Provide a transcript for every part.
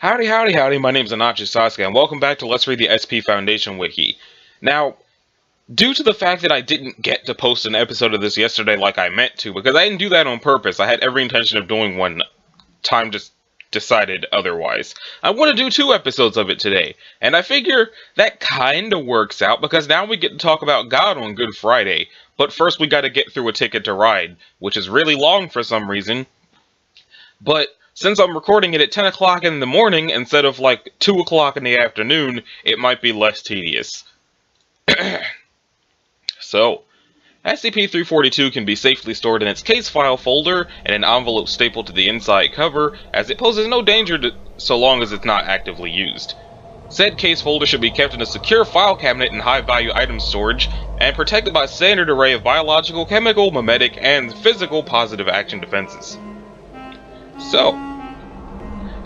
Howdy, howdy, howdy, my name's Anachi Sasuke, and welcome back to Let's Read the SP Foundation Wiki. Now, due to the fact that I didn't get to post an episode of this yesterday like I meant to, because I didn't do that on purpose, I had every intention of doing one, time just decided otherwise. I want to do 2 episodes of it today, and I figure that kinda works out, because now we get to talk about God on Good Friday, but first we gotta get through A Ticket to Ride, which is really long for some reason, but since I'm recording it at 10 o'clock in the morning instead of like 2 o'clock in the afternoon, it might be less tedious. So, SCP-342 can be safely stored in its case file folder and an envelope stapled to the inside cover, as it poses no danger so long as it's not actively used. Said case folder should be kept in a secure file cabinet in high-value item storage, and protected by a standard array of biological, chemical, mimetic, and physical positive action defenses. So,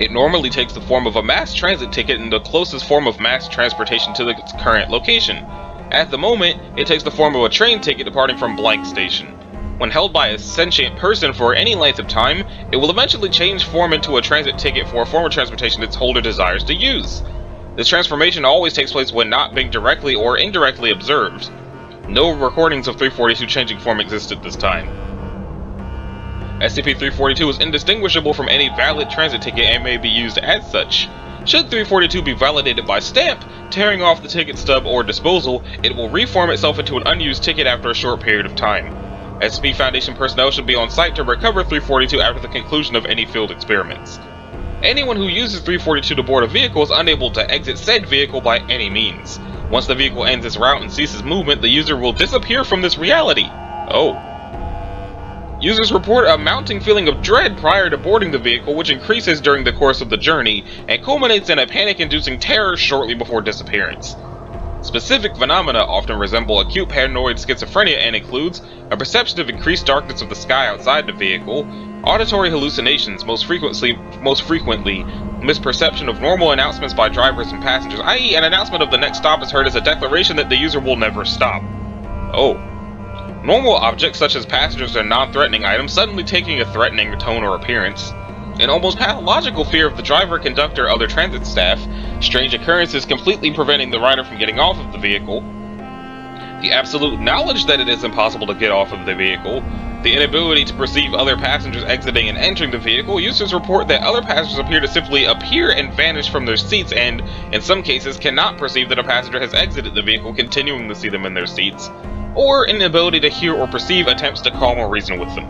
it normally takes the form of a mass transit ticket and the closest form of mass transportation to its current location. At the moment, it takes the form of a train ticket departing from blank station. When held by a sentient person for any length of time, it will eventually change form into a transit ticket for a form of transportation its holder desires to use. This transformation always takes place when not being directly or indirectly observed. No recordings of 342 changing form exist at this time. SCP-342 is indistinguishable from any valid transit ticket and may be used as such. Should 342 be validated by stamp, tearing off the ticket stub, or disposal, it will reform itself into an unused ticket after a short period of time. SCP Foundation personnel should be on site to recover 342 after the conclusion of any field experiments. Anyone who uses 342 to board a vehicle is unable to exit said vehicle by any means. Once the vehicle ends its route and ceases movement, the user will disappear from this reality. Oh. Users report a mounting feeling of dread prior to boarding the vehicle, which increases during the course of the journey, and culminates in a panic-inducing terror shortly before disappearance. Specific phenomena often resemble acute paranoid schizophrenia and includes a perception of increased darkness of the sky outside the vehicle, auditory hallucinations, most frequently misperception of normal announcements by drivers and passengers, i.e. an announcement of the next stop is heard as a declaration that the user will never stop. Oh. Normal objects such as passengers and non-threatening items suddenly taking a threatening tone or appearance. An almost pathological fear of the driver, conductor, other transit staff. Strange occurrences completely preventing the rider from getting off of the vehicle. The absolute knowledge that it is impossible to get off of the vehicle. The inability to perceive other passengers exiting and entering the vehicle. Users report that other passengers appear to simply appear and vanish from their seats and, in some cases, cannot perceive that a passenger has exited the vehicle, continuing to see them in their seats. Or inability to hear or perceive attempts to calm or reason with them.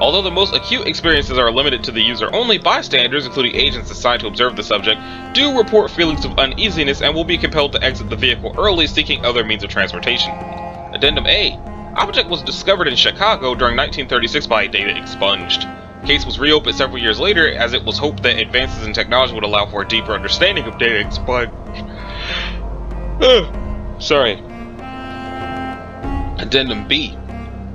Although the most acute experiences are limited to the user, only bystanders, including agents assigned to observe the subject, do report feelings of uneasiness and will be compelled to exit the vehicle early, seeking other means of transportation. Addendum A. Object was discovered in Chicago during 1936 by data expunged. Case was reopened several years later, as it was hoped that advances in technology would allow for a deeper understanding of data expunged. Sorry. Addendum B.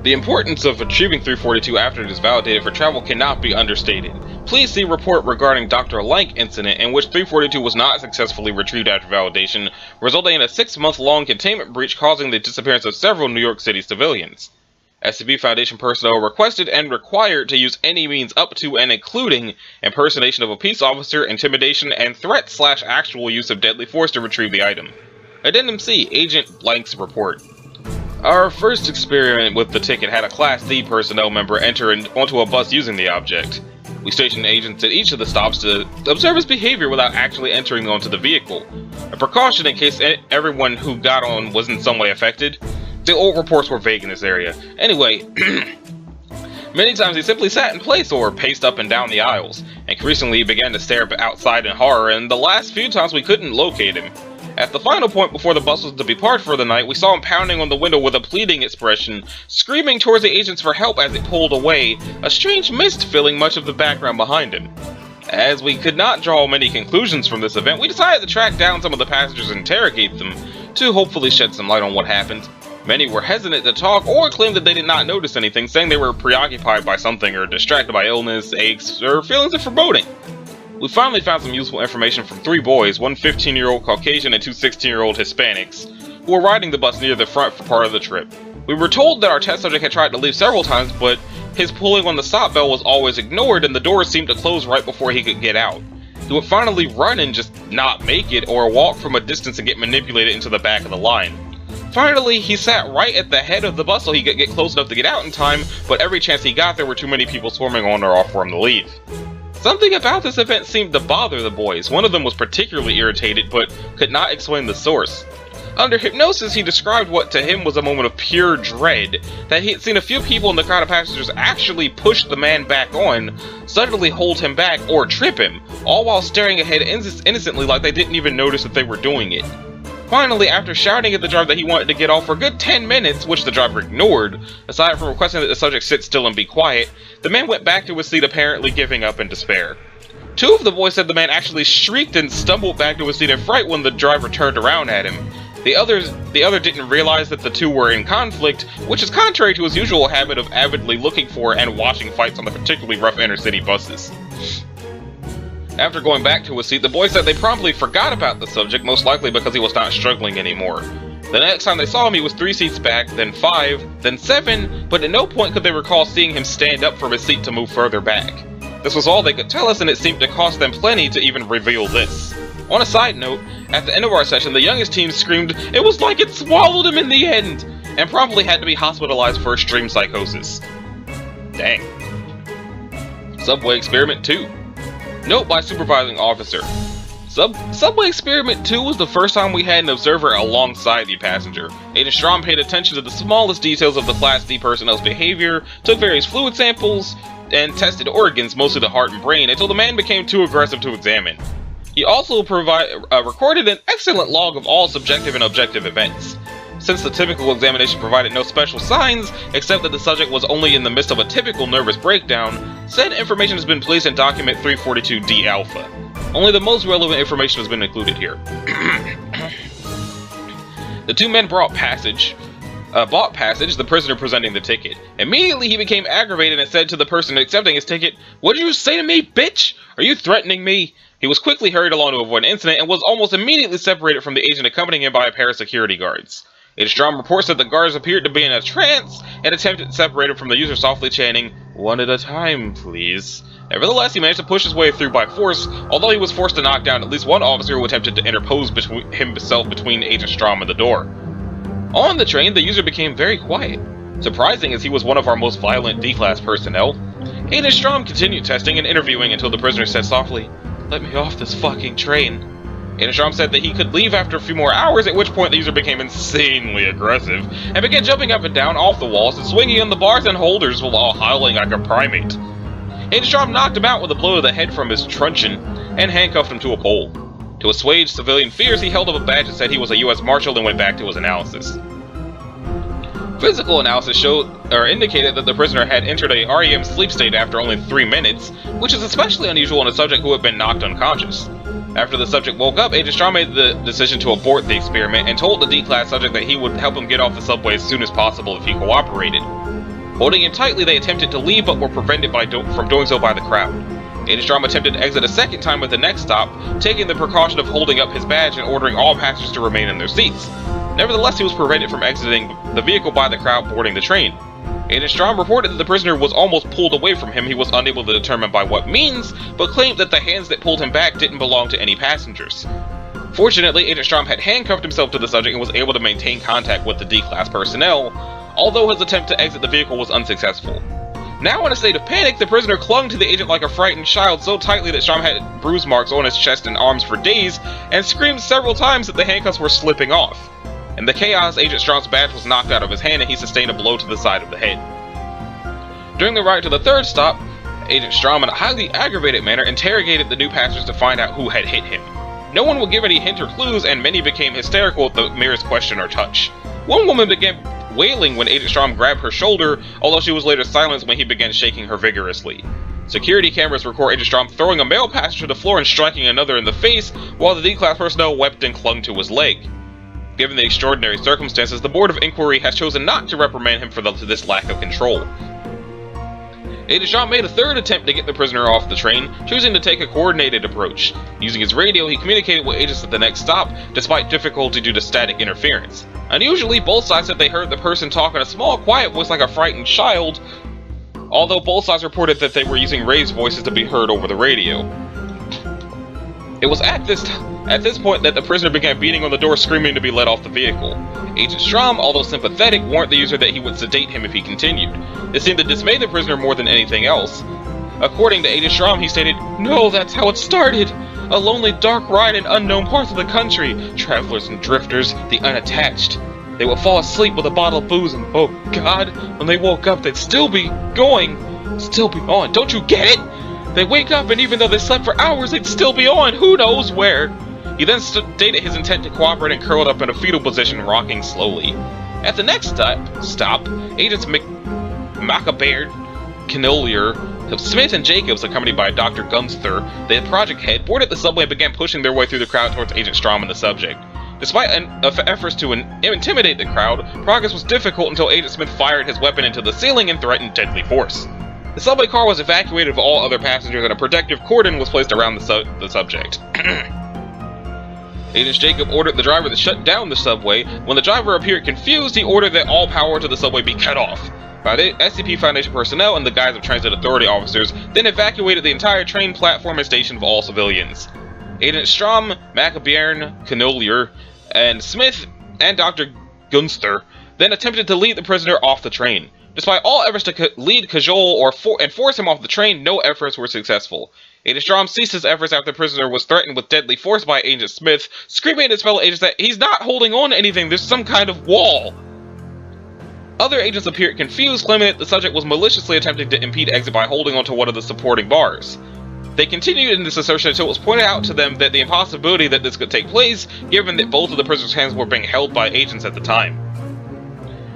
The importance of retrieving 342 after it is validated for travel cannot be understated. Please see report regarding Dr. Lank incident, in which 342 was not successfully retrieved after validation, resulting in a 6-month-long containment breach causing the disappearance of several New York City civilians. SCP Foundation personnel are requested and required to use any means up to and including impersonation of a peace officer, intimidation, and threat/actual use of deadly force to retrieve the item. Addendum C. Agent Blank's report. Our first experiment with the ticket had a Class D personnel member enter onto a bus using the object. We stationed agents at each of the stops to observe his behavior without actually entering onto the vehicle. A precaution in case everyone who got on was in some way affected. The old reports were vague in this area. Anyway, many times he simply sat in place or paced up and down the aisles. Increasingly he began to stare outside in horror, and the last few times we couldn't locate him. At the final point before the bus was to be parked for the night, we saw him pounding on the window with a pleading expression, screaming towards the agents for help as it pulled away, a strange mist filling much of the background behind him. As we could not draw many conclusions from this event, we decided to track down some of the passengers and interrogate them, to hopefully shed some light on what happened. Many were hesitant to talk or claimed that they did not notice anything, saying they were preoccupied by something or distracted by illness, aches, or feelings of foreboding. We finally found some useful information from 3 boys, one 15-year-old Caucasian and 2 16-year-old Hispanics, who were riding the bus near the front for part of the trip. We were told that our test subject had tried to leave several times, but his pulling on the stop bell was always ignored and the doors seemed to close right before he could get out. He would finally run and just not make it, or walk from a distance and get manipulated into the back of the line. Finally, he sat right at the head of the bus so he could get close enough to get out in time, but every chance he got there were too many people swarming on or off for him to leave. Something about this event seemed to bother the boys. One of them was particularly irritated, but could not explain the source. Under hypnosis, he described what to him was a moment of pure dread, that he had seen a few people in the crowd of passengers actually push the man back on, suddenly hold him back, or trip him, all while staring ahead innocently like they didn't even notice that they were doing it. Finally, after shouting at the driver that he wanted to get off for a good 10 minutes, which the driver ignored, aside from requesting that the subject sit still and be quiet, the man went back to his seat, apparently giving up in despair. Two of the boys said the man actually shrieked and stumbled back to his seat in fright when the driver turned around at him. The other didn't realize that the two were in conflict, which is contrary to his usual habit of avidly looking for and watching fights on the particularly rough inner-city buses. After going back to his seat, the boys said they promptly forgot about the subject, most likely because he was not struggling anymore. The next time they saw him, he was 3 seats back, then 5, then 7, but at no point could they recall seeing him stand up from his seat to move further back. This was all they could tell us, and it seemed to cost them plenty to even reveal this. On a side note, at the end of our session, the youngest team screamed, "It was like it swallowed him in the end!" and promptly had to be hospitalized for extreme psychosis. Dang. Subway Experiment 2. Note by Supervising Officer. Subway Experiment 2 was the first time we had an observer alongside the passenger. Agent Strom paid attention to the smallest details of the Class D personnel's behavior, took various fluid samples, and tested organs, mostly the heart and brain, until the man became too aggressive to examine. He also recorded an excellent log of all subjective and objective events. Since the typical examination provided no special signs, except that the subject was only in the midst of a typical nervous breakdown, said information has been placed in document 342D Alpha. Only the most relevant information has been included here. The two men bought passage, the prisoner presenting the ticket. Immediately he became aggravated and said to the person accepting his ticket, "What did you say to me, bitch? Are you threatening me?" He was quickly hurried along to avoid an incident and was almost immediately separated from the agent accompanying him by a pair of security guards. Agent Strom reports that the guards appeared to be in a trance and attempted to separate him from the user, softly chanting, "One at a time, please." Nevertheless, he managed to push his way through by force, although he was forced to knock down at least one officer who attempted to interpose himself between Agent Strom and the door. On the train, the user became very quiet, surprising as he was one of our most violent D-Class personnel. Agent Strom continued testing and interviewing until the prisoner said softly, "Let me off this fucking train." Agent Strom said that he could leave after a few more hours, at which point the user became insanely aggressive and began jumping up and down off the walls and swinging on the bars and holders while howling like a primate. Agent Strom knocked him out with a blow to the head from his truncheon and handcuffed him to a pole. To assuage civilian fears, he held up a badge and said he was a U.S. Marshal and went back to his analysis. Physical analysis indicated that the prisoner had entered a REM sleep state after only 3 minutes, which is especially unusual in a subject who had been knocked unconscious. After the subject woke up, Agent Strom made the decision to abort the experiment and told the D-Class subject that he would help him get off the subway as soon as possible if he cooperated. Holding him tightly, they attempted to leave but were prevented from doing so by the crowd. Agent Strom attempted to exit a second time at the next stop, taking the precaution of holding up his badge and ordering all passengers to remain in their seats. Nevertheless, he was prevented from exiting the vehicle by the crowd boarding the train. Agent Strom reported that the prisoner was almost pulled away from him. He was unable to determine by what means, but claimed that the hands that pulled him back didn't belong to any passengers. Fortunately, Agent Strom had handcuffed himself to the subject and was able to maintain contact with the D-Class personnel, although his attempt to exit the vehicle was unsuccessful. Now in a state of panic, the prisoner clung to the agent like a frightened child so tightly that Strom had bruise marks on his chest and arms for days, and screamed several times that the handcuffs were slipping off. In the chaos, Agent Strom's badge was knocked out of his hand and he sustained a blow to the side of the head. During the ride to the third stop, Agent Strom, in a highly aggravated manner, interrogated the new passengers to find out who had hit him. No one would give any hint or clues, and many became hysterical at the merest question or touch. One woman began wailing when Agent Strom grabbed her shoulder, although she was later silenced when he began shaking her vigorously. Security cameras record Agent Strom throwing a male passenger to the floor and striking another in the face, while the D-Class personnel wept and clung to his leg. Given the extraordinary circumstances, the Board of Inquiry has chosen not to reprimand him for this lack of control. Agent Strom made a third attempt to get the prisoner off the train, choosing to take a coordinated approach. Using his radio, he communicated with agents at the next stop, despite difficulty due to static interference. Unusually, both sides said they heard the person talk in a small, quiet voice like a frightened child, although both sides reported that they were using raised voices to be heard over the radio. It was at this point that the prisoner began beating on the door, screaming to be let off the vehicle. Agent Strom, although sympathetic, warned the user that he would sedate him if he continued. This seemed to dismay the prisoner more than anything else. According to Agent Strom, he stated, "No, that's how it started. A lonely, dark ride in unknown parts of the country. Travelers and drifters, the unattached. They would fall asleep with a bottle of booze and, oh God, when they woke up, they'd still be going. Still be on. Don't you get it? They wake up and even though they slept for hours, they'd still be on. Who knows where?" He then stated his intent to cooperate and curled up in a fetal position, rocking slowly. At the next stop, Agents Macabaird, Canolier, Smith and Jacobs, accompanied by Dr. Gunster, the project head, boarded the subway and began pushing their way through the crowd towards Agent Strom and the subject. Despite efforts to intimidate the crowd, progress was difficult until Agent Smith fired his weapon into the ceiling and threatened deadly force. The subway car was evacuated of all other passengers and a protective cordon was placed around the subject. Agent Jacob ordered the driver to shut down the subway. When the driver appeared confused, he ordered that all power to the subway be cut off. SCP Foundation personnel in the guise of transit authority officers then evacuated the entire train platform and station of all civilians. Agent Strom, Macabairn, Canolier, and Smith and Dr. Gunster then attempted to lead the prisoner off the train. Despite all efforts to lead, cajole, and force him off the train, no efforts were successful. Agent Strom ceased his efforts after the prisoner was threatened with deadly force by Agent Smith, screaming at his fellow agents that he's not holding on to anything, there's some kind of wall. Other agents appeared confused, claiming that the subject was maliciously attempting to impede exit by holding onto one of the supporting bars. They continued in this assertion until it was pointed out to them that the impossibility that this could take place, given that both of the prisoner's hands were being held by agents at the time.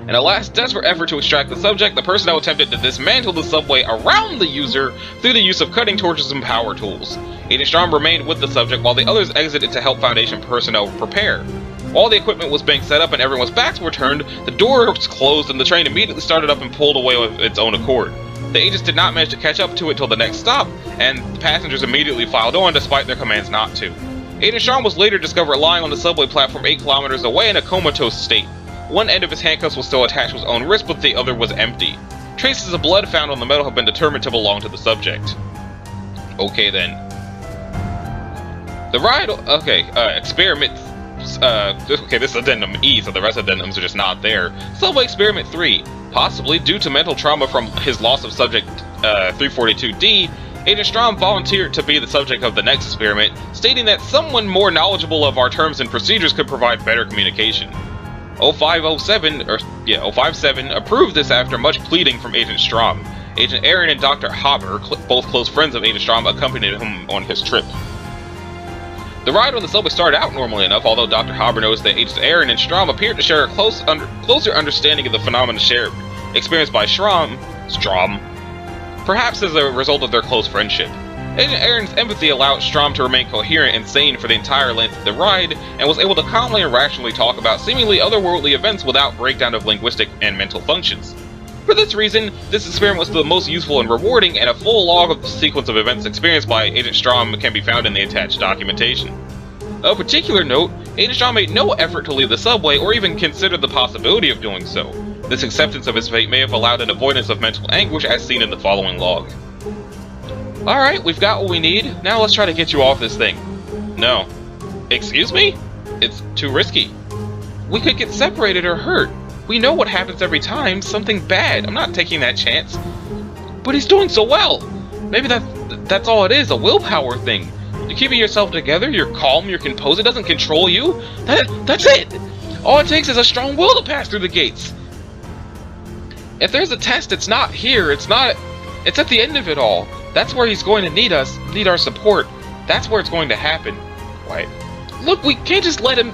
In a last desperate effort to extract the subject, the personnel attempted to dismantle the subway around the user through the use of cutting torches and power tools. Agent Strom remained with the subject while the others exited to help Foundation personnel prepare. While the equipment was being set up and everyone's backs were turned, the door was closed and the train immediately started up and pulled away with its own accord. The agents did not manage to catch up to it till the next stop, and the passengers immediately filed on despite their commands not to. Agent Strom was later discovered lying on the subway platform 8 kilometers away in a comatose state. One end of his handcuffs was still attached to his own wrist, but the other was empty. Traces of blood found on the metal have been determined to belong to the subject. Okay then. The ride, experiment, this is addendum E, so the rest of addendums are just not there. Subway Experiment 3. Possibly due to mental trauma from his loss of subject 342D, Agent Strom volunteered to be the subject of the next experiment, stating that someone more knowledgeable of our terms and procedures could provide better communication. 0507 approved this after much pleading from Agent Strom. Agent Aaron and Dr. Haber, both close friends of Agent Strom, accompanied him on his trip. The ride on the subway started out normally enough, although Dr. Haber noticed that Agents Aaron and Strom appeared to share a closer understanding of the phenomena experienced by Strom, perhaps as a result of their close friendship. Agent Aaron's empathy allowed Strom to remain coherent and sane for the entire length of the ride, and was able to calmly and rationally talk about seemingly otherworldly events without breakdown of linguistic and mental functions. For this reason, this experiment was the most useful and rewarding, and a full log of the sequence of events experienced by Agent Strom can be found in the attached documentation. Of particular note, Agent Strom made no effort to leave the subway or even considered the possibility of doing so. This acceptance of his fate may have allowed an avoidance of mental anguish as seen in the following log. Alright, we've got what we need, now let's try to get you off this thing. No. Excuse me? It's too risky. We could get separated or hurt. We know what happens every time, something bad. I'm not taking that chance. But he's doing so well. Maybe that's all it is, a willpower thing. You're keeping yourself together, you're calm, you're composed, it doesn't control you. That's it! All it takes is a strong will to pass through the gates. If there's a test, it's not here, it's at the end of it all. That's where he's going to need us, need our support. That's where it's going to happen. Right. Look, we can't just let him...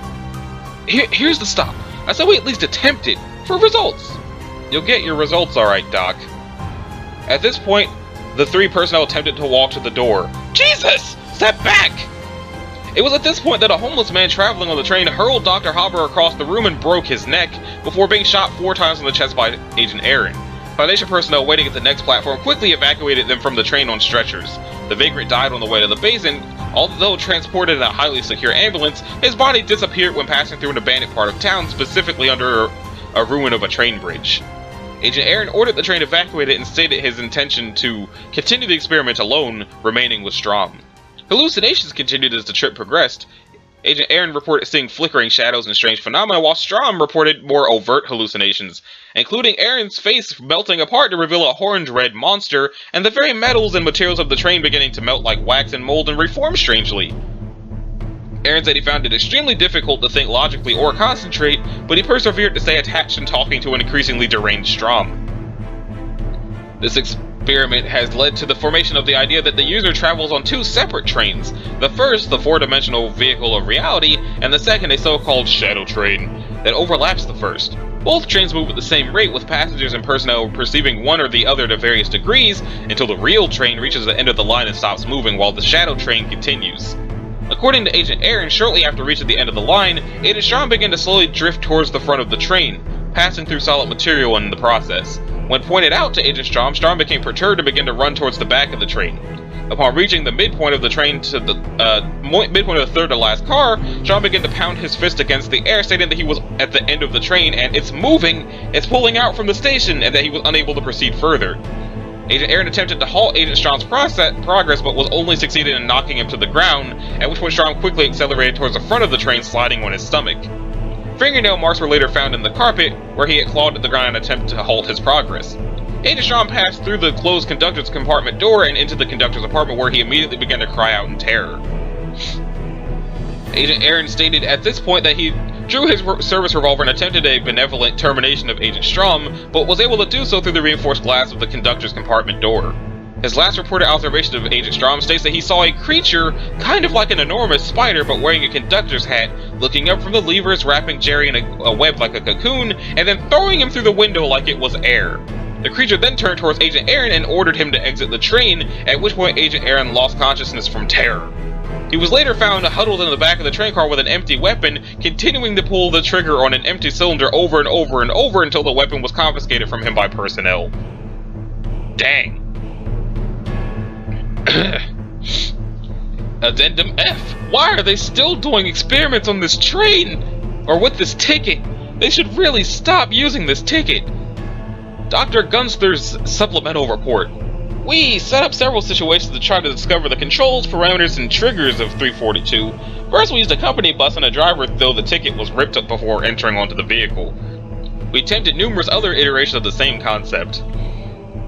Here's the stop. I said we at least attempt it, for results. You'll get your results alright, Doc. At this point, the 3 personnel attempted to walk to the door. Jesus! Step back! It was at this point that a homeless man traveling on the train hurled Dr. Haber across the room and broke his neck, before being shot 4 times in the chest by Agent Aaron. Foundation personnel waiting at the next platform quickly evacuated them from the train on stretchers. The vagrant died on the way to the base, and although transported in a highly secure ambulance, his body disappeared when passing through an abandoned part of town, specifically under a ruin of a train bridge. Agent Aaron ordered the train evacuated and stated his intention to continue the experiment alone, remaining with Strom. Hallucinations continued as the trip progressed. Agent Aaron reported seeing flickering shadows and strange phenomena, while Strom reported more overt hallucinations, including Aaron's face melting apart to reveal a horned red monster, and the very metals and materials of the train beginning to melt like wax and mold and reform strangely. Aaron said he found it extremely difficult to think logically or concentrate, but he persevered to stay attached and talking to an increasingly deranged Strom. This experiment has led to the formation of the idea that the user travels on two separate trains. The first, the four-dimensional vehicle of reality, and the second, a so-called shadow train that overlaps the first. Both trains move at the same rate, with passengers and personnel perceiving one or the other to various degrees, until the real train reaches the end of the line and stops moving, while the shadow train continues. According to Agent Aaron, shortly after reaching the end of the line, Agent Strom began to slowly drift towards the front of the train, passing through solid material in the process. When pointed out to Agent Strom, Strom became perturbed and began to run towards the back of the train. Upon reaching the midpoint of the train to the midpoint of the third to last car, Strom began to pound his fist against the air, stating that he was at the end of the train and it's moving, it's pulling out from the station, and that he was unable to proceed further. Agent Aaron attempted to halt Agent Strom's progress, but was only succeeded in knocking him to the ground, at which point Strom quickly accelerated towards the front of the train, sliding on his stomach. Fingernail marks were later found in the carpet, where he had clawed at the ground in an attempt to halt his progress. Agent Strom passed through the closed conductor's compartment door and into the conductor's apartment, where he immediately began to cry out in terror. Agent Aaron stated at this point that he drew his service revolver and attempted a benevolent termination of Agent Strom, but was able to do so through the reinforced glass of the conductor's compartment door. His last reported observation of Agent Strom states that he saw a creature, kind of like an enormous spider but wearing a conductor's hat, looking up from the levers, wrapping Jerry in a web like a cocoon, and then throwing him through the window like it was air. The creature then turned towards Agent Aaron and ordered him to exit the train, at which point Agent Aaron lost consciousness from terror. He was later found huddled in the back of the train car with an empty weapon, continuing to pull the trigger on an empty cylinder over and over and over until the weapon was confiscated from him by personnel. Dang. Addendum F. Why are they still doing experiments on this train? Or with this ticket? They should really stop using this ticket. Dr. Gunster's supplemental report. We set up several situations to try to discover the controls, parameters, and triggers of 342. First, we used a company bus and a driver, though the ticket was ripped up before entering onto the vehicle. We attempted numerous other iterations of the same concept.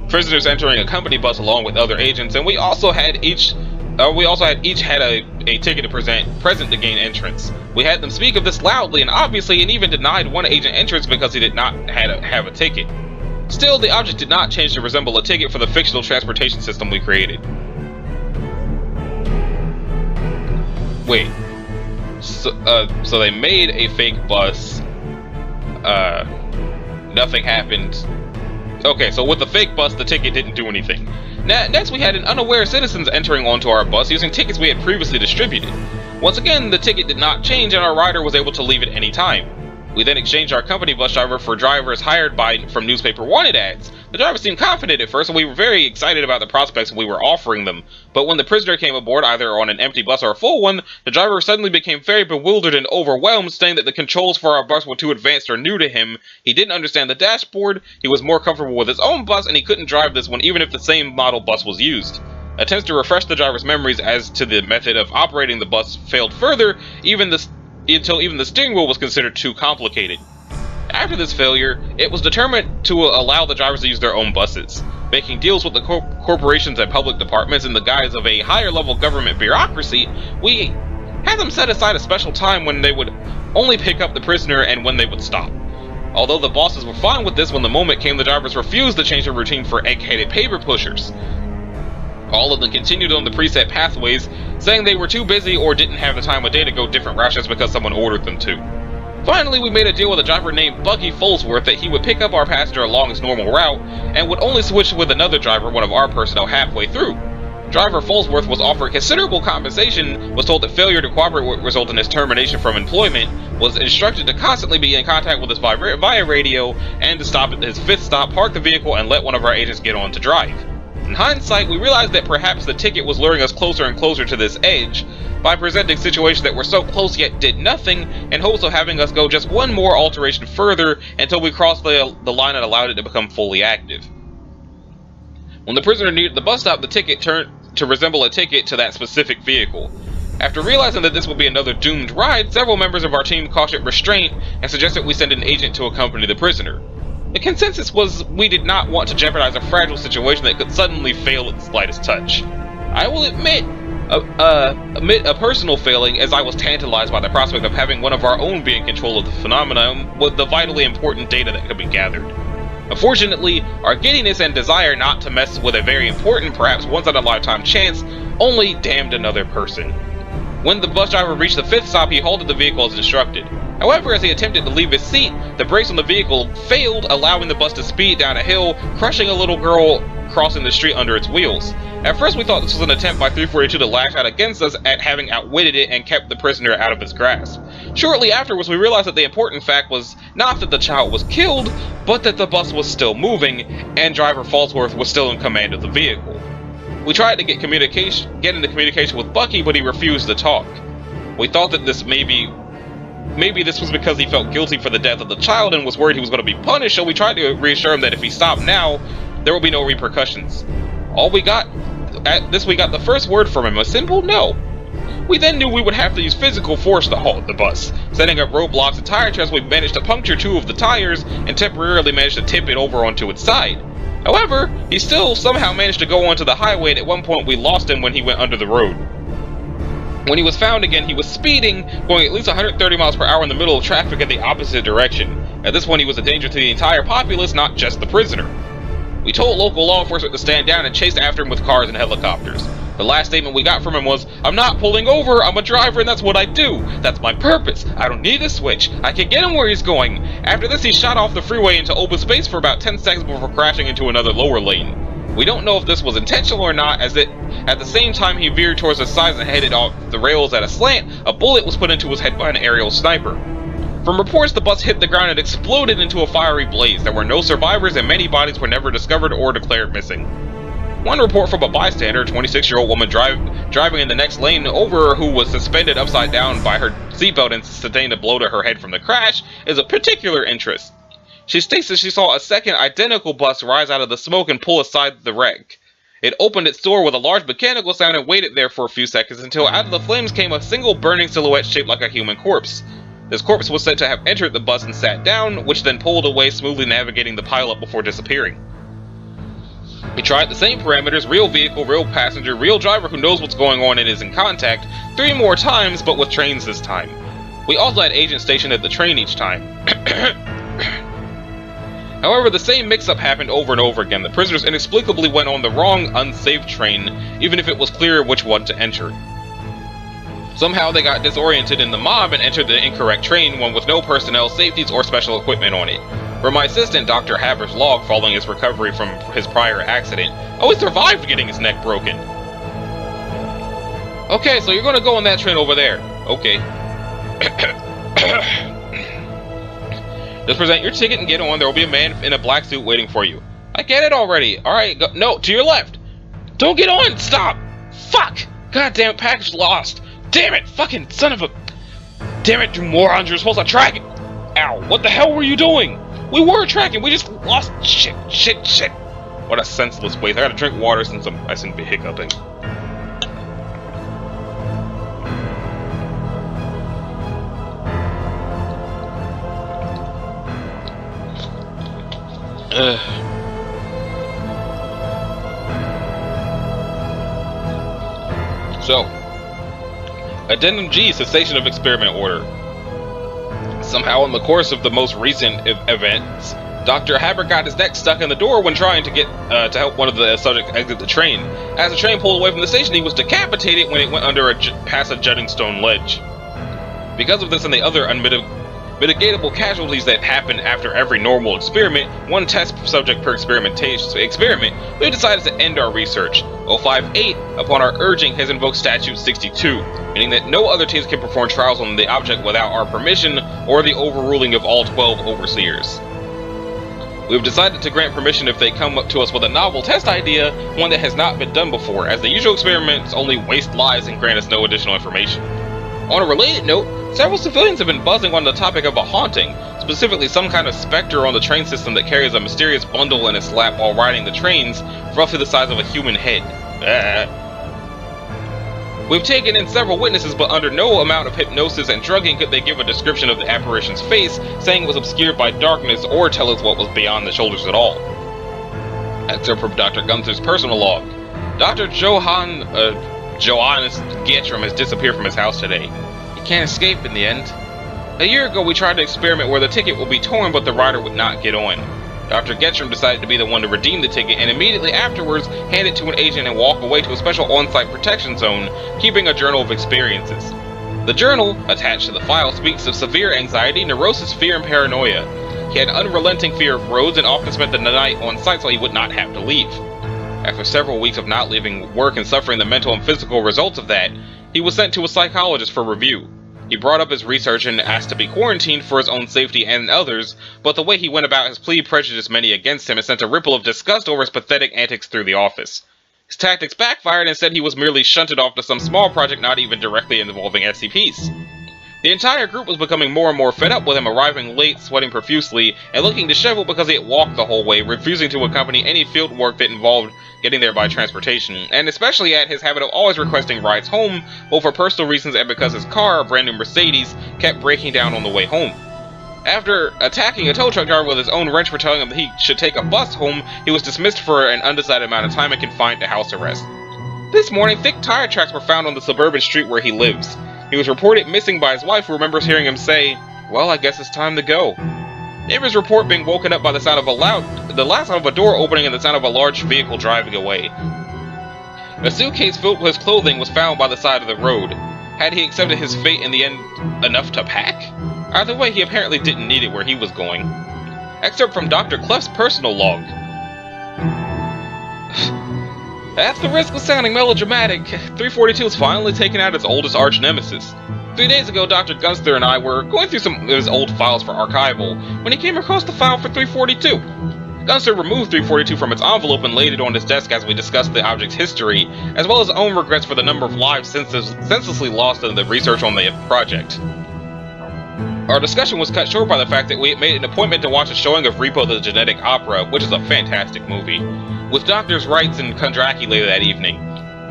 Prisoners entering a company bus along with other agents, and we also had each had a ticket to present to gain entrance. We had them speak of this loudly and obviously, and even denied one agent entrance because he did not have a ticket. Still, the object did not change to resemble a ticket for the fictional transportation system we created. Wait. So they made a fake bus. Nothing happened. Okay, so with the fake bus, the ticket didn't do anything. Next, we had an unaware citizens entering onto our bus using tickets we had previously distributed. Once again, the ticket did not change and our rider was able to leave at any time. We then exchanged our company bus driver for drivers hired from newspaper wanted ads. The driver seemed confident at first, and we were very excited about the prospects we were offering them. But when the prisoner came aboard, either on an empty bus or a full one, the driver suddenly became very bewildered and overwhelmed, saying that the controls for our bus were too advanced or new to him. He didn't understand the dashboard, he was more comfortable with his own bus, and he couldn't drive this one even if the same model bus was used. Attempts to refresh the driver's memories as to the method of operating the bus failed further, until even the steering wheel was considered too complicated. After this failure, it was determined to allow the drivers to use their own buses, making deals with the corporations and public departments in the guise of a higher-level government bureaucracy. We had them set aside a special time when they would only pick up the prisoner and when they would stop. Although the bosses were fine with this, when the moment came, the drivers refused to change their routine for egg-headed paper pushers. All of them continued on the preset pathways, saying they were too busy or didn't have the time of day to go different routes just because someone ordered them to. Finally, we made a deal with a driver named Buggy Folsworth that he would pick up our passenger along his normal route, and would only switch with another driver, one of our personnel, halfway through. Driver Folsworth was offered considerable compensation, was told that failure to cooperate would result in his termination from employment, was instructed to constantly be in contact with us via radio, and to stop at his fifth stop, park the vehicle, and let one of our agents get on to drive. In hindsight, we realized that perhaps the ticket was luring us closer and closer to this edge, by presenting situations that were so close yet did nothing, in hopes of having us go just one more alteration further until we crossed the line that allowed it to become fully active. When the prisoner neared the bus stop, the ticket turned to resemble a ticket to that specific vehicle. After realizing that this would be another doomed ride, several members of our team cautioned restraint and suggested we send an agent to accompany the prisoner. The consensus was we did not want to jeopardize a fragile situation that could suddenly fail at the slightest touch. I will admit a personal failing, as I was tantalized by the prospect of having one of our own be in control of the phenomenon with the vitally important data that could be gathered. Unfortunately, our giddiness and desire not to mess with a very important, perhaps once-in-a-lifetime chance only damned another person. When the bus driver reached the 5th stop, he halted the vehicle as instructed. However, as he attempted to leave his seat, the brakes on the vehicle failed, allowing the bus to speed down a hill, crushing a little girl crossing the street under its wheels. At first, we thought this was an attempt by 342 to lash out against us at having outwitted it and kept the prisoner out of its grasp. Shortly afterwards, we realized that the important fact was not that the child was killed, but that the bus was still moving, and driver Falsworth was still in command of the vehicle. We tried to get into communication with Bucky, but he refused to talk. We thought that maybe this was because he felt guilty for the death of the child and was worried he was going to be punished, so we tried to reassure him that if he stopped now, there will be no repercussions. We got the first word from him, a simple no. We then knew we would have to use physical force to halt the bus. Setting up roadblocks and tire tracks, we managed to puncture 2 of the tires and temporarily managed to tip it over onto its side. However, he still somehow managed to go onto the highway, and at one point we lost him when he went under the road. When he was found again, he was speeding, going at least 130 miles per hour in the middle of traffic in the opposite direction. At this point, he was a danger to the entire populace, not just the prisoner. We told local law enforcement to stand down and chased after him with cars and helicopters. The last statement we got from him was, "I'm not pulling over, I'm a driver and that's what I do. That's my purpose. I don't need a switch. I can get him where he's going." After this, he shot off the freeway into open space for about 10 seconds before crashing into another lower lane. We don't know if this was intentional or not, as at the same time he veered towards the sides and headed off the rails at a slant, a bullet was put into his head by an aerial sniper. From reports, the bus hit the ground and exploded into a fiery blaze. There were no survivors and many bodies were never discovered or declared missing. One report from a bystander, a 26-year-old woman driving in the next lane over, who was suspended upside down by her seatbelt and sustained a blow to her head from the crash, is of particular interest. She states that she saw a second identical bus rise out of the smoke and pull aside the wreck. It opened its door with a large mechanical sound and waited there for a few seconds until out of the flames came a single burning silhouette shaped like a human corpse. This corpse was said to have entered the bus and sat down, which then pulled away, smoothly navigating the pileup before disappearing. We tried the same parameters, real vehicle, real passenger, real driver who knows what's going on and is in contact, 3 more times, but with trains this time. We also had agents stationed at the train each time. However, the same mix-up happened over and over again. The prisoners inexplicably went on the wrong, unsafe train, even if it was clear which one to enter. Somehow they got disoriented in the mob and entered the incorrect train, one with no personnel, safeties, or special equipment on it. For my assistant, Dr. Haber's log following his recovery from his prior accident, he survived getting his neck broken. Okay, so you're gonna go on that train over there. Okay. Just present your ticket and get on. There will be a man in a black suit waiting for you. I get it already. Alright, go. No, to your left. Don't get on! Stop! Fuck! Goddamn package lost! Damn it! Fucking son of a... Damn it, you morons! You're supposed to track it! Ow! What the hell were you doing? We were tracking! We just lost... Shit! What a senseless waste. I gotta drink water since I seem to be hiccuping. So, Addendum G, cessation of experiment order. Somehow, in the course of the most recent events, Dr. Haber got his neck stuck in the door when trying to get to help one of the subjects exit the train. As the train pulled away from the station, he was decapitated when it went under past a jutting stone ledge. Because of this and the other mitigatable casualties that happen after every normal experiment, one test subject per experiment, we decided to end our research. 058, upon our urging, has invoked Statute 62, meaning that no other teams can perform trials on the object without our permission or the overruling of all 12 overseers. We've decided to grant permission if they come up to us with a novel test idea, one that has not been done before, as the usual experiments only waste lives and grant us no additional information. On a related note, several civilians have been buzzing on the topic of a haunting, specifically some kind of specter on the train system that carries a mysterious bundle in its lap while riding the trains, roughly the size of a human head. We've taken in several witnesses, but under no amount of hypnosis and drugging could they give a description of the apparition's face, saying it was obscured by darkness or tell us what was beyond the shoulders at all. Excerpt from Dr. Gunther's personal log. Dr. Johannes Getram has disappeared from his house today. He can't escape in the end. A year ago we tried to experiment where the ticket would be torn, but the rider would not get on. Dr. Getram decided to be the one to redeem the ticket, and immediately afterwards hand it to an agent and walk away to a special on-site protection zone, keeping a journal of experiences. The journal, attached to the file, speaks of severe anxiety, neurosis, fear, and paranoia. He had an unrelenting fear of roads and often spent the night on site so he would not have to leave. After several weeks of not leaving work and suffering the mental and physical results of that, he was sent to a psychologist for review. He brought up his research and asked to be quarantined for his own safety and others, but the way he went about his plea prejudiced many against him and sent a ripple of disgust over his pathetic antics through the office. His tactics backfired and said he was merely shunted off to some small project not even directly involving SCPs. The entire group was becoming more and more fed up with him, arriving late, sweating profusely, and looking disheveled because he had walked the whole way, refusing to accompany any field work that involved getting there by transportation, and especially at his habit of always requesting rides home, both for personal reasons and because his car, a brand new Mercedes, kept breaking down on the way home. After attacking a tow truck driver with his own wrench for telling him that he should take a bus home, he was dismissed for an undecided amount of time and confined to house arrest. This morning, thick tire tracks were found on the suburban street where he lives. He was reported missing by his wife, who remembers hearing him say, "Well, I guess it's time to go." Neighbors report being woken up by the sound of the loud sound of a door opening and the sound of a large vehicle driving away. A suitcase filled with his clothing was found by the side of the road. Had he accepted his fate in the end enough to pack? Either way, he apparently didn't need it where he was going. Excerpt from Dr. Clef's personal log. At the risk of sounding melodramatic, 342 has finally taken out its oldest arch-nemesis. 3 days ago, Dr. Gunther and I were going through some of his old files for archival when he came across the file for 342. Gunther removed 342 from its envelope and laid it on his desk as we discussed the object's history, as well as his own regrets for the number of lives senselessly lost in the research on the project. Our discussion was cut short by the fact that we had made an appointment to watch a showing of Repo the Genetic Opera, which is a fantastic movie, with Doctors Wrights and Kondraki later that evening.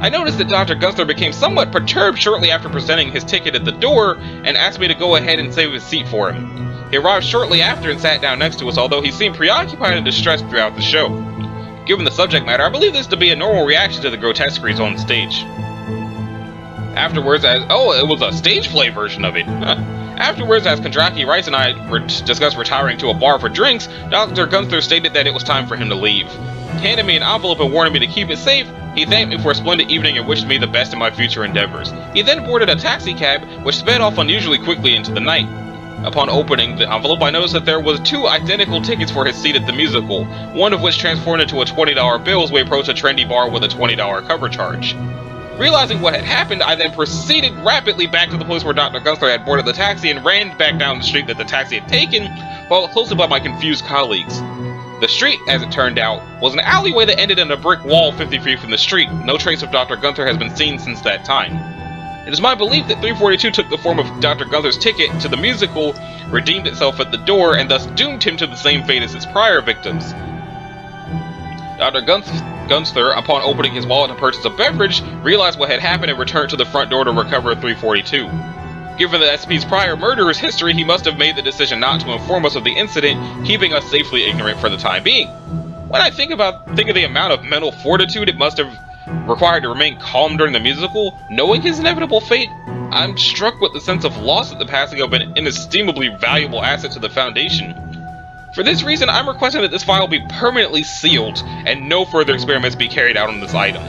I noticed that Dr. Gunther became somewhat perturbed shortly after presenting his ticket at the door and asked me to go ahead and save his seat for him. He arrived shortly after and sat down next to us, although he seemed preoccupied and distressed throughout the show. Given the subject matter, I believe this to be a normal reaction to the grotesqueries on stage. Afterwards, it was a stage play version of it. Afterwards, as Kondraki Rice and I discussed retiring to a bar for drinks, Dr. Gunther stated that it was time for him to leave. Handed me an envelope and warning me to keep it safe, he thanked me for a splendid evening and wished me the best in my future endeavors. He then boarded a taxi cab, which sped off unusually quickly into the night. Upon opening the envelope, I noticed that there was 2 identical tickets for his seat at the musical, one of which transformed into a $20 bill as we approached a trendy bar with a $20 cover charge. Realizing what had happened, I then proceeded rapidly back to the place where Dr. Gunther had boarded the taxi and ran back down the street that the taxi had taken, followed closely by my confused colleagues. The street, as it turned out, was an alleyway that ended in a brick wall 50 feet from the street. No trace of Dr. Gunther has been seen since that time. It is my belief that 342 took the form of Dr. Gunther's ticket to the musical, redeemed itself at the door, and thus doomed him to the same fate as its prior victims. Dr. Gunther, upon opening his wallet to purchase a beverage, realized what had happened and returned to the front door to recover 342. Given the SCP's prior murderer's history, he must have made the decision not to inform us of the incident, keeping us safely ignorant for the time being. When I think of the amount of mental fortitude it must have required to remain calm during the musical, knowing his inevitable fate, I'm struck with the sense of loss at the passing of an inestimably valuable asset to the Foundation. For this reason, I'm requesting that this file be permanently sealed, and no further experiments be carried out on this item.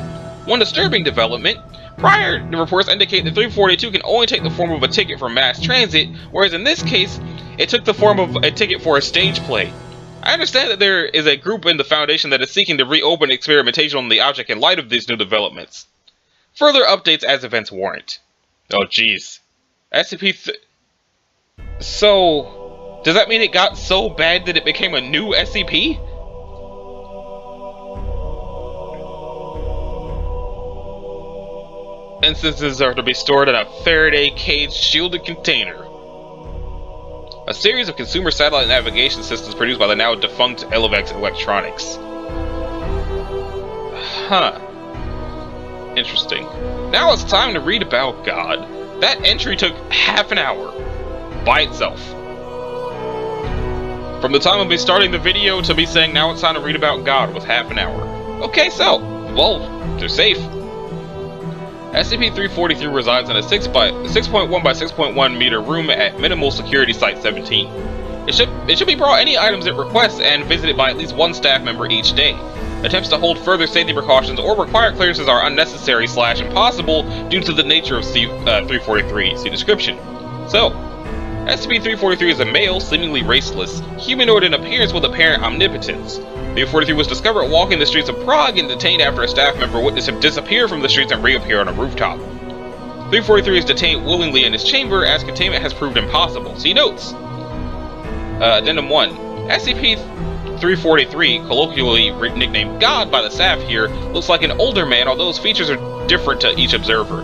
One disturbing development: prior reports indicate that 342 can only take the form of a ticket for mass transit, whereas in this case, it took the form of a ticket for a stage play. I understand that there is a group in the Foundation that is seeking to reopen experimentation on the object in light of these new developments. Further updates as events warrant. Oh jeez. SCP So, Does that mean it got so bad that it became a new SCP? Instances are to be stored in a Faraday cage shielded container. A series of consumer satellite navigation systems produced by the now defunct Elevex Electronics. Huh. Interesting. Now it's time to read about God. That entry took half an hour. By itself. From the time of me starting the video to me saying now it's time to read about God was half an hour. Okay, so, well, they're safe. SCP-343 resides in a 6.1 by 6.1 meter room at Minimal Security Site 17. It should be brought any items it requests and visited by at least one staff member each day. Attempts to hold further safety precautions or require clearances are unnecessary / impossible due to the nature of C-343. See description. So, SCP-343 is a male, seemingly raceless, humanoid in appearance with apparent omnipotence. 343 was discovered walking the streets of Prague and detained after a staff member witnessed him disappear from the streets and reappear on a rooftop. 343 is detained willingly in his chamber as containment has proved impossible. See notes. Addendum 1. SCP-343, colloquially nicknamed God by the staff here, looks like an older man, although his features are different to each observer.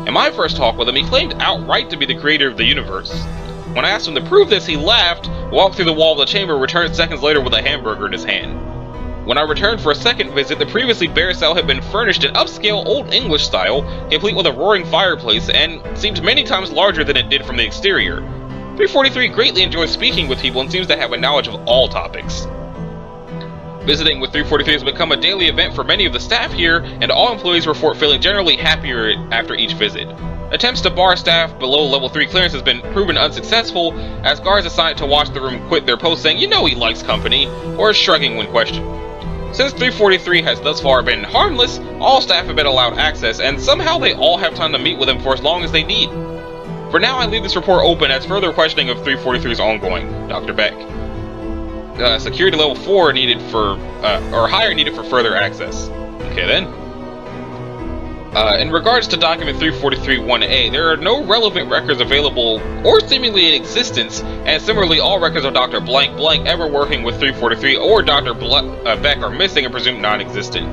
In my first talk with him, he claimed outright to be the creator of the universe. When I asked him to prove this, he laughed, walked through the wall of the chamber, returned seconds later with a hamburger in his hand. When I returned for a second visit, the previously bare cell had been furnished in upscale Old English style, complete with a roaring fireplace, and seemed many times larger than it did from the exterior. 343 greatly enjoys speaking with people and seems to have a knowledge of all topics. Visiting with 343 has become a daily event for many of the staff here, and all employees report feeling generally happier after each visit. Attempts to bar staff below level 3 clearance has been proven unsuccessful, as guards assigned to watch the room quit their post saying, "You know he likes company," or shrugging when questioned. Since 343 has thus far been harmless, all staff have been allowed access, and somehow they all have time to meet with him for as long as they need. For now, I leave this report open as further questioning of 343 is ongoing. Dr. Beck. Security level 4 needed for, or higher needed for further access. Okay then. In regards to document 343-1A, there are no relevant records available or seemingly in existence, and similarly all records of Dr. Blank Blank ever working with 343 or Dr. Beck are missing and presumed non-existent.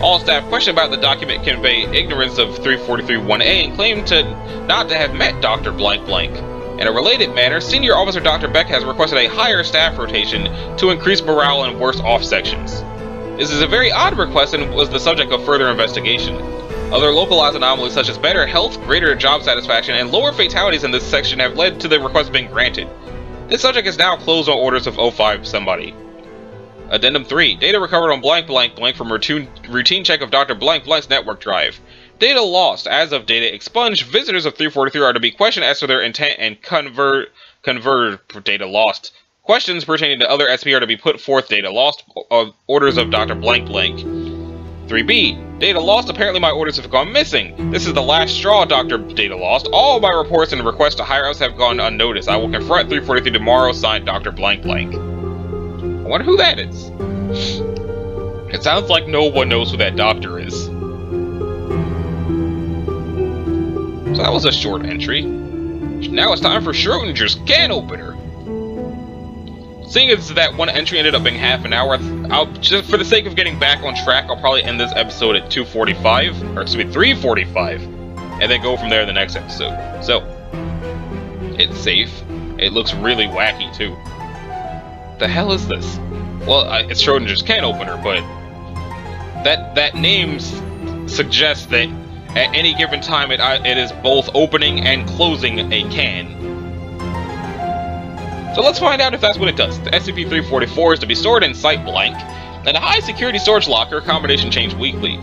All staff questioned about the document convey ignorance of 343-1A and claim not to have met Dr. Blank Blank. In a related manner, Senior Officer Dr. Beck has requested a higher staff rotation to increase morale in worse-off sections. This is a very odd request and was the subject of further investigation. Other localized anomalies such as better health, greater job satisfaction, and lower fatalities in this section have led to the request being granted. This subject is now closed on orders of 05 somebody. Addendum 3. Data recovered on blank blank blank from routine check of Dr. Blank Blank's network drive. Data lost. As of data expunged, visitors of 343 are to be questioned as to their intent and convert data lost. Questions pertaining to other SP are to be put forth. Data lost. Orders of Dr. Blank Blank. 3B. Data lost. Apparently my orders have gone missing. This is the last straw, Dr. Data lost. All my reports and requests to higher ups have gone unnoticed. I will confront 343 tomorrow. Signed, Dr. Blank Blank. I wonder who that is. It sounds like no one knows who that doctor is. So that was a short entry. Now it's time for Schrodinger's can opener. Seeing as that one entry ended up being half an hour, I'll just for the sake of getting back on track, I'll probably end this episode at 2:45, or excuse me, 3:45, and then go from there in the next episode. So, it's safe. It looks really wacky too. The hell is this? Well, it's Schrodinger's can opener, but that name suggests that at any given time it is both opening and closing a can. So let's find out if that's what it does. The SCP-344 is to be stored in Site Blank, and a high security storage locker, combination changed weekly.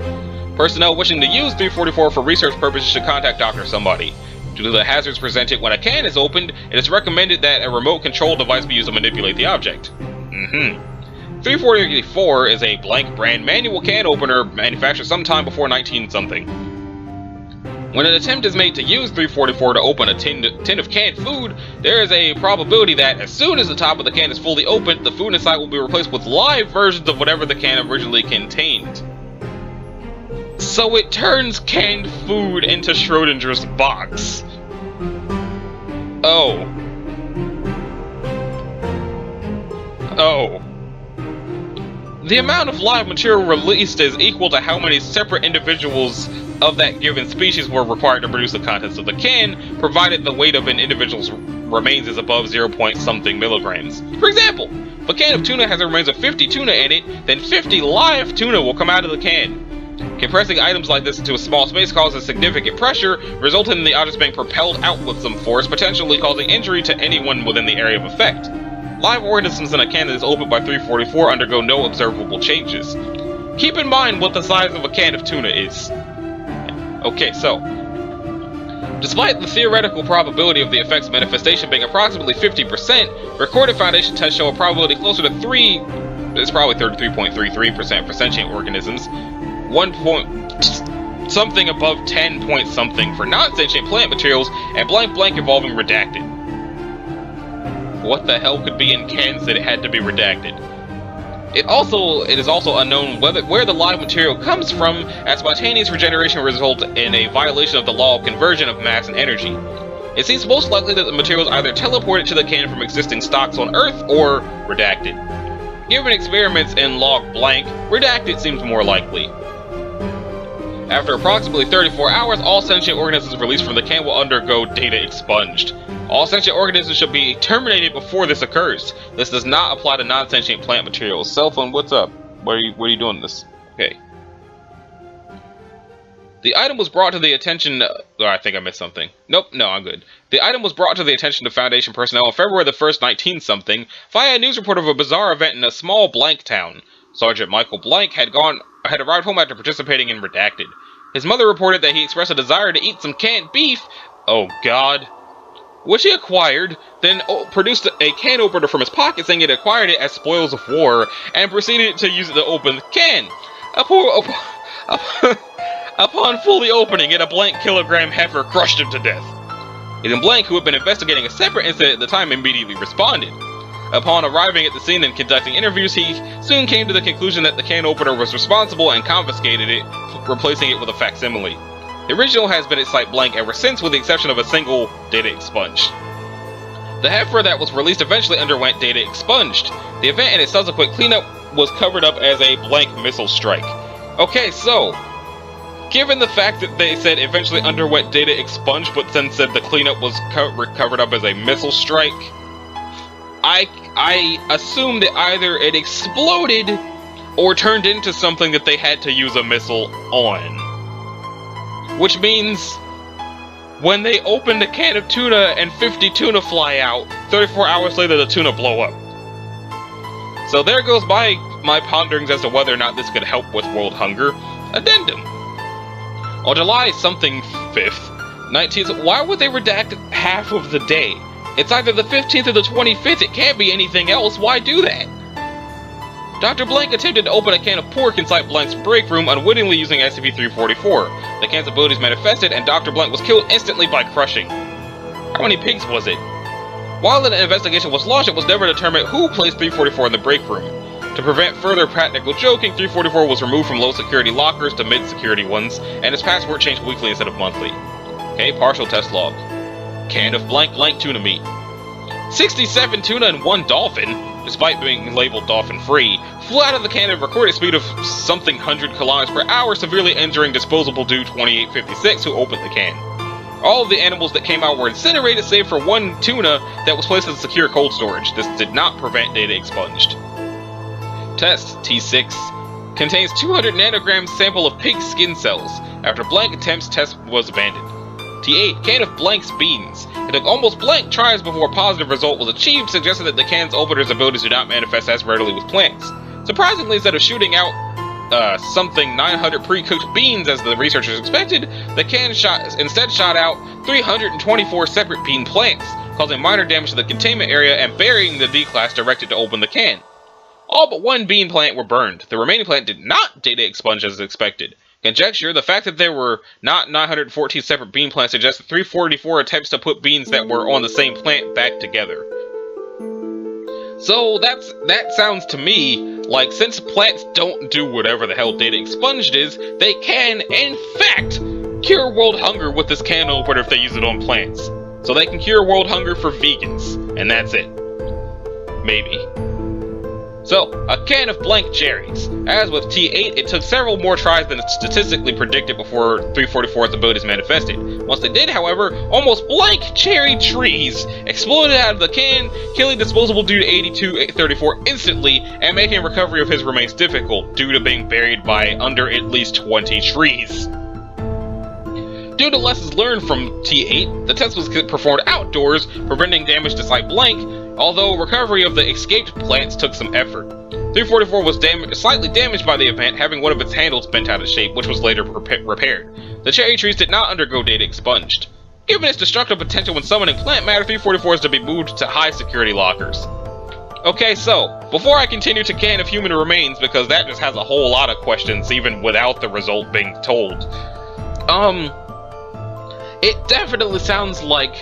Personnel wishing to use 344 for research purposes should contact Dr. Somebody. Due to the hazards presented when a can is opened, it is recommended that a remote control device be used to manipulate the object. 344 is a blank brand manual can opener manufactured sometime before 19-something. When an attempt is made to use 344 to open a tin of canned food, there is a probability that as soon as the top of the can is fully opened, the food inside will be replaced with live versions of whatever the can originally contained. So it turns canned food into Schrodinger's box. Oh. no. The amount of live material released is equal to how many separate individuals of that given species were required to produce the contents of the can, provided the weight of an individual's remains is above 0.something milligrams. For example, if a can of tuna has a remains of 50 tuna in it, then 50 live tuna will come out of the can. Compressing items like this into a small space causes significant pressure, resulting in the objects being propelled out with some force, potentially causing injury to anyone within the area of effect. Live organisms in a can that is opened by 344 undergo no observable changes. Keep in mind what the size of a can of tuna is. Okay, so, despite the theoretical probability of the effect's manifestation being approximately 50%, recorded Foundation tests show a probability closer to 33.33% for sentient organisms, 1 above 10 something for non-sentient plant materials, and blank involving redacted. What the hell could be in cans that it had to be redacted? It is also unknown where the live material comes from, as spontaneous regeneration results in a violation of the law of conversion of mass and energy. It seems most likely that the material is either teleported to the can from existing stocks on Earth, or redacted. Given experiments in log blank, redacted seems more likely. After approximately 34 hours, all sentient organisms released from the can will undergo data expunged. All sentient organisms should be terminated before this occurs. This does not apply to non-sentient plant materials. Cell phone, what's up? What are you doing this? Okay. The item was brought to the attention... Oh, I think I missed something. Nope, no, I'm good. The item was brought to the attention of Foundation personnel on February the 1st, 19-something, via a news report of a bizarre event in a small blank town. Sergeant Michael Blank had arrived home after participating in Redacted. His mother reported that he expressed a desire to eat some canned beef, oh god, which he acquired, then produced a can opener from his pocket saying he had acquired it as spoils of war, and proceeded to use it to open the can. Upon fully opening it, a blank kilogram heifer crushed him to death. Agent Blank, who had been investigating a separate incident at the time, immediately responded. Upon arriving at the scene and conducting interviews, he soon came to the conclusion that the can opener was responsible and confiscated it, replacing it with a facsimile. The original has been at site blank ever since, with the exception of a single data expunged. The heifer that was released eventually underwent data expunged. The event and its subsequent cleanup was covered up as a blank missile strike. Okay, so, given the fact that they said eventually underwent data expunged, but then said the cleanup was covered up as a missile strike, I assume that either it exploded or turned into something that they had to use a missile on. Which means, when they opened a can of tuna and 50 tuna fly out, 34 hours later the tuna blow up. So there goes my ponderings as to whether or not this could help with world hunger. Addendum. On July something 5th, 19th, why would they redact half of the day? It's either the 15th or the 25th, it can't be anything else, why do that? Dr. Blank attempted to open a can of pork inside Blank's break room, unwittingly using SCP-344. The can's abilities manifested, and Dr. Blank was killed instantly by crushing. How many pigs was it? While an investigation was launched, it was never determined who placed 344 in the break room. To prevent further practical joking, 344 was removed from low-security lockers to mid-security ones, and its password changed weekly instead of monthly. Okay, partial test log. Can of blank tuna meat. 67 tuna and 1 dolphin, despite being labeled dolphin-free, flew out of the can at a recorded speed of something 100 kilometers per hour, severely injuring disposable dude 2856 who opened the can. All of the animals that came out were incinerated save for 1 tuna that was placed in secure cold storage. This did not prevent data expunged. Test T6 contains 200 nanograms sample of pig skin cells. After blank attempts, test was abandoned. T8 can of Blank's beans. It took almost blank tries before a positive result was achieved, suggesting that the can's opener's abilities do not manifest as readily with plants. Surprisingly, instead of shooting out something 900 pre-cooked beans as the researchers expected, the can instead shot out 324 separate bean plants, causing minor damage to the containment area and burying the D-class directed to open the can. All but 1 bean plant were burned. The remaining plant did not data expunge as expected. Conjecture, the fact that there were not 914 separate bean plants suggests that 344 attempts to put beans that were on the same plant back together. So that sounds to me like, since plants don't do whatever the hell data expunged is, they can, in fact, cure world hunger with this can opener if they use it on plants. So they can cure world hunger for vegans, and that's it. Maybe. So, a can of blank cherries. As with T8, it took several more tries than statistically predicted before 344's abilities manifested. Once they did, however, almost blank cherry trees exploded out of the can, killing disposable dude 8234 instantly and making recovery of his remains difficult due to being buried by under at least 20 trees. Due to lessons learned from T8, the test was performed outdoors, preventing damage to Site Blank, although recovery of the escaped plants took some effort. 344 was slightly damaged by the event, having one of its handles bent out of shape, which was later repaired. The cherry trees did not undergo data expunged. Given its destructive potential when summoning plant matter, 344 is to be moved to high security lockers. Okay, so, before I continue to can of human remains, because that just has a whole lot of questions even without the result being told, it definitely sounds like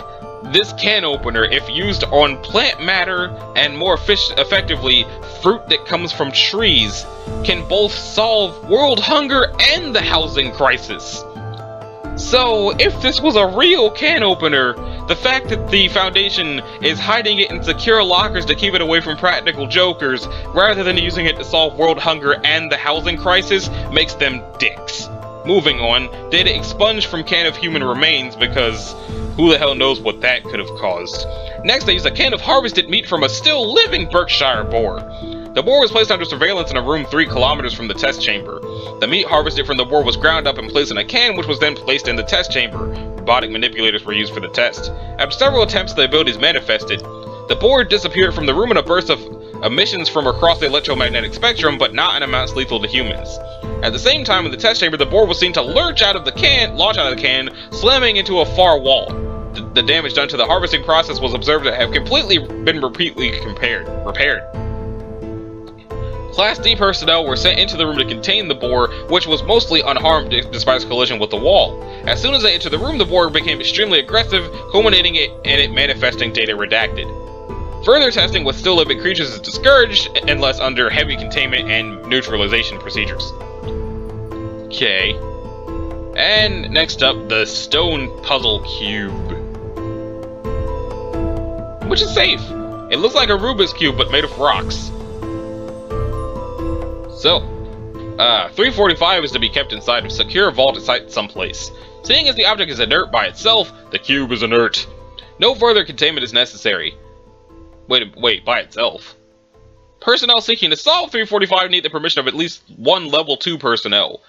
this can opener, if used on plant matter and more effectively fruit that comes from trees, can both solve world hunger and the housing crisis. So, if this was a real can opener, the fact that the Foundation is hiding it in secure lockers to keep it away from practical jokers, rather than using it to solve world hunger and the housing crisis, makes them dicks. Moving on, data expunged from can of human remains because who the hell knows what that could have caused. Next, they used a can of harvested meat from a still living Berkshire boar. The boar was placed under surveillance in a room 3 kilometers from the test chamber. The meat harvested from the boar was ground up and placed in a can, which was then placed in the test chamber. Robotic manipulators were used for the test. After several attempts, the abilities manifested. The boar disappeared from the room in a burst of emissions from across the electromagnetic spectrum, but not in amounts lethal to humans. At the same time, in the test chamber, the boar was seen to launch out of the can, slamming into a far wall. The damage done to the harvesting process was observed to have completely been repeatedly repaired. Class D personnel were sent into the room to contain the boar, which was mostly unharmed despite its collision with the wall. As soon as they entered the room, the boar became extremely aggressive, culminating in it manifesting data redacted. Further testing with still living creatures is discouraged unless under heavy containment and neutralization procedures. Okay. And next up, the stone puzzle cube. Which is safe. It looks like a Rubik's Cube, but made of rocks. So, 345 is to be kept inside a secure vaulted site someplace. Seeing as the object is inert by itself, the cube is inert. No further containment is necessary. Wait, by itself? Personnel seeking to solve 345 need the permission of at least one level 2 personnel.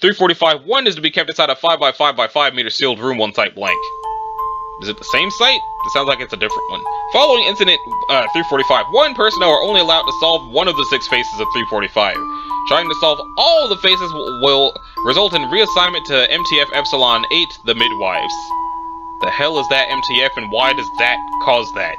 345-1 is to be kept inside a 5x5x5 meter sealed room on Site Blank. Is it the same site? It sounds like it's a different one. Following incident 345-1, personnel are only allowed to solve one of the 6 faces of 345. Trying to solve all the faces will result in reassignment to MTF Epsilon 8, the Midwives. The hell is that MTF and why does that cause that?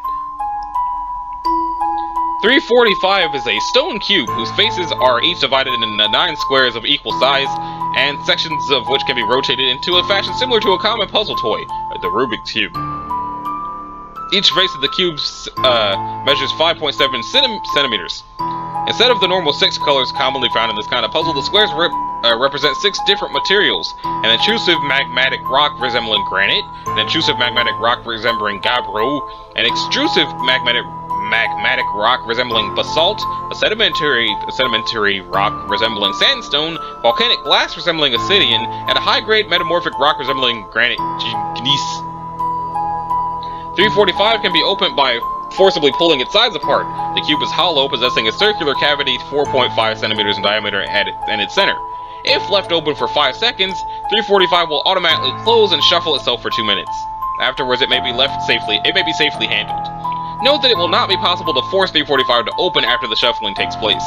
345 is a stone cube whose faces are each divided into 9 squares of equal size, and sections of which can be rotated into a fashion similar to a common puzzle toy, the Rubik's Cube. Each face of the cube measures 5.7 centimeters. Instead of the normal 6 colors commonly found in this kind of puzzle, the squares represent 6 different materials: an intrusive magmatic rock resembling granite, an intrusive magmatic rock resembling gabbro, an extrusive magmatic rock resembling basalt, a sedimentary rock resembling sandstone, volcanic glass resembling obsidian, and a high-grade metamorphic rock resembling granite gneiss. 345 can be opened by forcibly pulling its sides apart. The cube is hollow, possessing a circular cavity 4.5 centimeters in diameter in its center. If left open for 5 seconds, 345 will automatically close and shuffle itself for 2 minutes. Afterwards, it may be safely handled. Note that it will not be possible to force 345 to open after the shuffling takes place.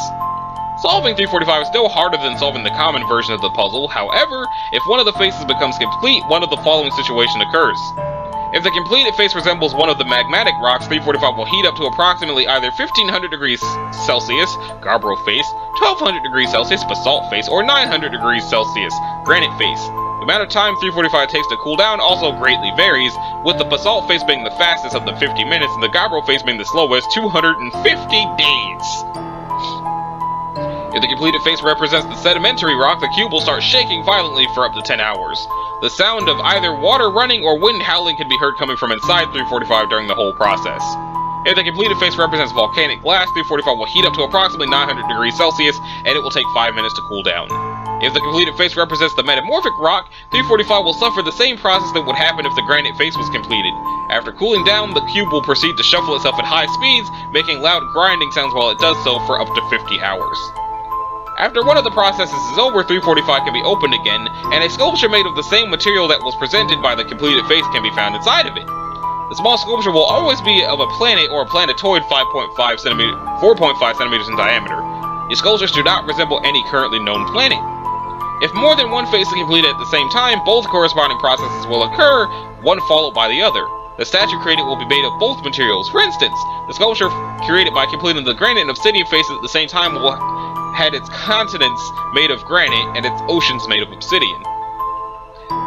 Solving 345 is still harder than solving the common version of the puzzle. However, if one of the faces becomes complete, one of the following situations occurs. If the completed face resembles one of the magmatic rocks, 345 will heat up to approximately either 1500 degrees Celsius, gabbro face, 1200 degrees Celsius, basalt face, or 900 degrees Celsius, granite face. The amount of time 345 takes to cool down also greatly varies, with the basalt face being the fastest of the 50 minutes and the gabbro face being the slowest, 250 days. If the completed face represents the sedimentary rock, the cube will start shaking violently for up to 10 hours. The sound of either water running or wind howling can be heard coming from inside 345 during the whole process. If the completed face represents volcanic glass, 345 will heat up to approximately 900 degrees Celsius, and it will take 5 minutes to cool down. If the completed face represents the metamorphic rock, 345 will suffer the same process that would happen if the granite face was completed. After cooling down, the cube will proceed to shuffle itself at high speeds, making loud grinding sounds while it does so for up to 50 hours. After one of the processes is over, 345 can be opened again, and a sculpture made of the same material that was presented by the completed face can be found inside of it. The small sculpture will always be of a planet or a planetoid 4.5 centimeters in diameter. These sculptures do not resemble any currently known planet. If more than one face is completed at the same time, both corresponding processes will occur, one followed by the other. The statue created will be made of both materials. For instance, the sculpture created by completing the granite and obsidian faces at the same time will have its continents made of granite and its oceans made of obsidian.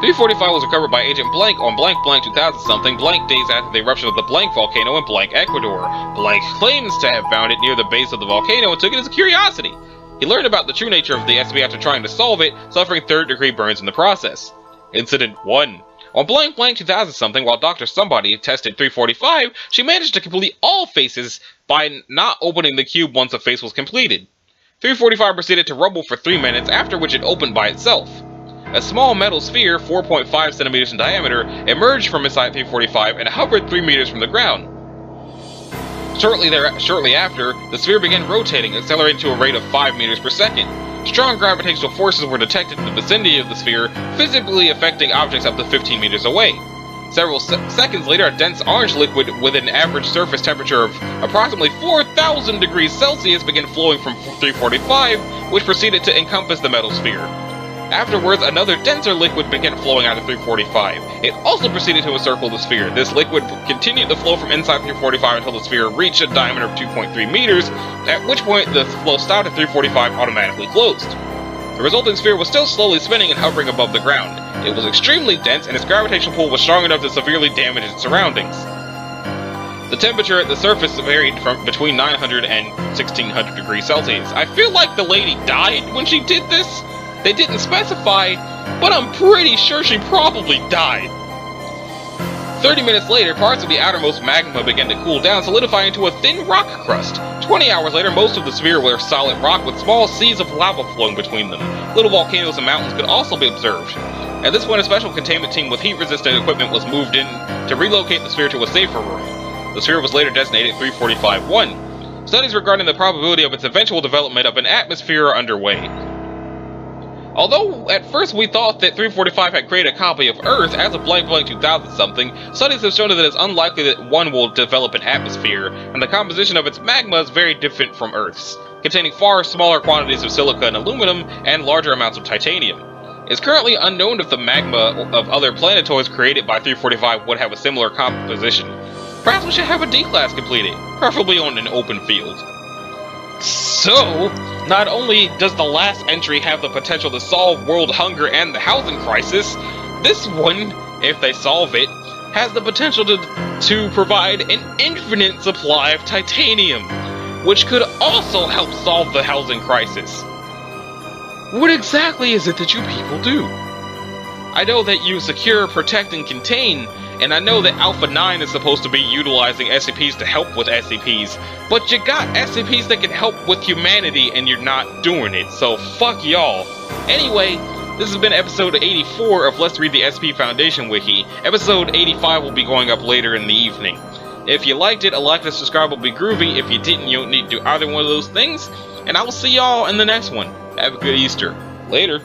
345 was recovered by Agent Blank on blank 2000-something, blank days after the eruption of the blank volcano in blank Ecuador. Blank claims to have found it near the base of the volcano and took it as a curiosity. He learned about the true nature of the SCP after trying to solve it, suffering third-degree burns in the process. Incident 1. On blank 2000-something, while Dr. Somebody tested 345, she managed to complete all faces by not opening the cube once a face was completed. 345 proceeded to rumble for 3 minutes, after which it opened by itself. A small metal sphere, 4.5 centimeters in diameter, emerged from inside 345 and hovered 3 meters from the ground. Shortly after, the sphere began rotating, accelerating to a rate of 5 meters per second. Strong gravitational forces were detected in the vicinity of the sphere, physically affecting objects up to 15 meters away. Several seconds later, a dense orange liquid with an average surface temperature of approximately 4,000 degrees Celsius began flowing from 345, which proceeded to encompass the metal sphere. Afterwards, another denser liquid began flowing out of 345. It also proceeded to encircle the sphere. This liquid continued to flow from inside 345 until the sphere reached a diameter of 2.3 meters, at which point the flow stopped at 345 automatically closed. The resulting sphere was still slowly spinning and hovering above the ground. It was extremely dense, and its gravitational pull was strong enough to severely damage its surroundings. The temperature at the surface varied from between 900 and 1600 degrees Celsius. I feel like the lady died when she did this. They didn't specify, but I'm pretty sure she probably died. 30 minutes later, parts of the outermost magma began to cool down, solidifying into a thin rock crust. 20 hours later, most of the sphere was solid rock with small seas of lava flowing between them. Little volcanoes and mountains could also be observed. At this point, a special containment team with heat-resistant equipment was moved in to relocate the sphere to a safer room. The sphere was later designated 345-1. Studies regarding the probability of its eventual development of an atmosphere are underway. Although at first we thought that 345 had created a copy of Earth as of blank 2000-something, studies have shown that it's unlikely that one will develop an atmosphere, and the composition of its magma is very different from Earth's, containing far smaller quantities of silica and aluminum and larger amounts of titanium. It's currently unknown if the magma of other planetoids created by 345 would have a similar composition. Perhaps we should have a D-class completed, preferably on an open field. So, not only does the last entry have the potential to solve world hunger and the housing crisis, this one, if they solve it, has the potential to provide an infinite supply of titanium, which could also help solve the housing crisis. What exactly is it that you people do? I know that you secure, protect, and contain, and I know that Alpha 9 is supposed to be utilizing SCPs to help with SCPs, but you got SCPs that can help with humanity and you're not doing it, so fuck y'all. Anyway, this has been episode 84 of Let's Read the SCP Foundation Wiki. Episode 85 will be going up later in the evening. If you liked it, a like and subscribe will be groovy. If you didn't, you don't need to do either one of those things, and I will see y'all in the next one. Have a good Easter. Later.